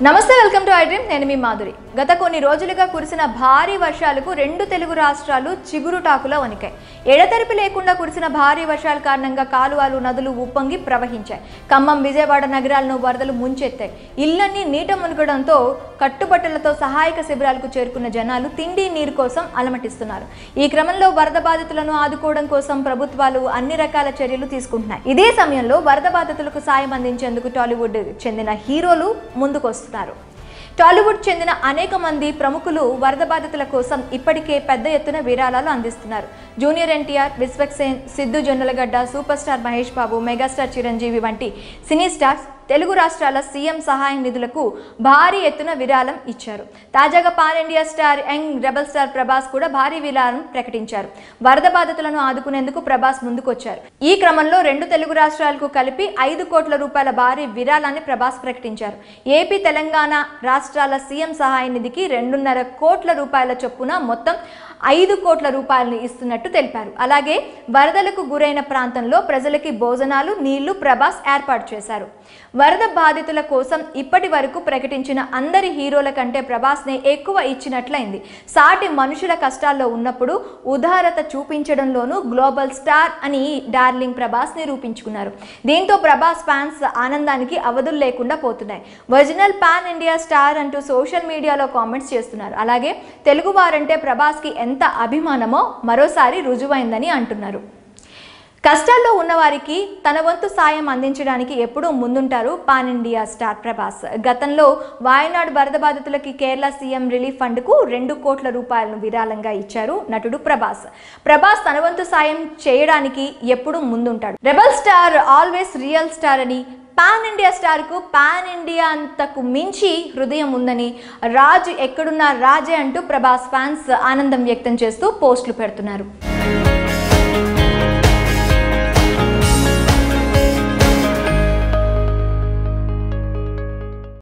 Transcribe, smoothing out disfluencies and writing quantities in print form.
నమస్తే, welcome to I dream. నేను మీ మాధురి. గత కొన్ని రోజులుగా కురిసిన భారీ వర్షాలకు రెండు తెలుగు రాష్ట్రాలు చిగురుటాకులా వణికాయి. ఎడతెరిపి లేకుండా కురిసిన భారీ వర్షాల కారణంగా కాలువలు, నదులు ఉప్పొంగి ప్రవహించాయి. ఖమ్మం, విజయవాడ నగరాలను వరదలు ముంచెత్తాయి. ఇళ్లన్నీ నీట మునగడంతో కట్టుబట్టలతో సహాయక శిబిరాలకు చేరుకున్న జనాలు తిండి, నీరు కోసం అలమటిస్తున్నారు. ఈ క్రమంలో వరద బాధితులను ఆదుకోవడం కోసం ప్రభుత్వాలు అన్ని రకాల చర్యలు తీసుకుంటున్నాయి. ఇదే సమయంలో వరద బాధితులకు సాయం అందించేందుకు టాలీవుడ్ చెందిన హీరోలు ముందుకొస్తున్నారు. టాలీవుడ్ చెందిన అనేక మంది ప్రముఖులు వరద బాధితుల కోసం ఇప్పటికే పెద్ద ఎత్తున విరాళాలు అందిస్తున్నారు. Junior NTR, Vishwaksen, Siddhu Jonnalagadda, super star Mahesh Babu, megastar Chiranjeevi వంటి సినీ స్టార్స్ తెలుగు రాష్ట్రాల సీఎం సహాయ నిధులకు భారీ ఎత్తున విరాళం ఇచ్చారు. తాజాగా pan India star, young rebel star Prabhas కూడా భారీ విరాళం ప్రకటించారు. వరద బాధితులను ఆదుకునేందుకు ప్రభాస్ ముందుకొచ్చారు. ఈ క్రమంలో రెండు తెలుగు రాష్ట్రాలకు కలిపి 5 కోట్ల రూపాయల భారీ విరాళాన్ని ప్రభాస్ ప్రకటించారు. ఏపీ, తెలంగాణ రాష్ట్రాల సీఎం సహాయ నిధికి 2.5 కోట్ల రూపాయల చొప్పున మొత్తం 5 కోట్ల రూపాయలను ఇస్తున్నట్టు తెలిపారు. అలాగే వరదలకు గురైన ప్రాంతంలో ప్రజలకి భోజనాలు, నీళ్లు ప్రభాస్ ఏర్పాటు చేశారు. వరద బాధితుల కోసం ఇప్పటి వరకు ప్రకటించిన అందరి హీరోల కంటే ప్రభాస్నే ఎక్కువ ఇచ్చినట్లయింది. సాటి మనుషుల కష్టాల్లో ఉన్నప్పుడు ఉదారత చూపించడంలోనూ గ్లోబల్ స్టార్ అని డార్లింగ్ ప్రభాస్ నిరూపించుకున్నారు. దీంతో ప్రభాస్ ఫ్యాన్స్ ఆనందానికి అవధులు లేకుండా పోతున్నాయి. ఒరిజినల్ పాన్ ఇండియా స్టార్ అంటూ సోషల్ మీడియాలో కామెంట్స్ చేస్తున్నారు. అలాగే తెలుగు వారంటే ప్రభాస్కి ఎంత అభిమానమో మరోసారి రుజువైందని అంటున్నారు. కష్టాల్లో ఉన్నవారికి తన వంతు సాయం అందించడానికి ఎప్పుడూ ముందుంటారు పాన్ ఇండియా స్టార్ ప్రభాస్. గతంలో వాయనాడు వరద బాధితులకి కేరళ సీఎం రిలీఫ్ ఫండ్కు 2 కోట్ల రూపాయలను విరాళంగా ఇచ్చారు నటుడు ప్రభాస్. ప్రభాస్ తన వంతు సాయం చేయడానికి ఎప్పుడూ ముందుంటాడు. Rebel star always real star అని, పాన్ ఇండియా స్టార్కు పాన్ ఇండియా అంతకు మించి హృదయం ఉందని, రాజు ఎక్కడున్నా రాజే అంటూ ప్రభాస్ ఫ్యాన్స్ ఆనందం వ్యక్తం చేస్తూ పోస్టులు పెడుతున్నారు.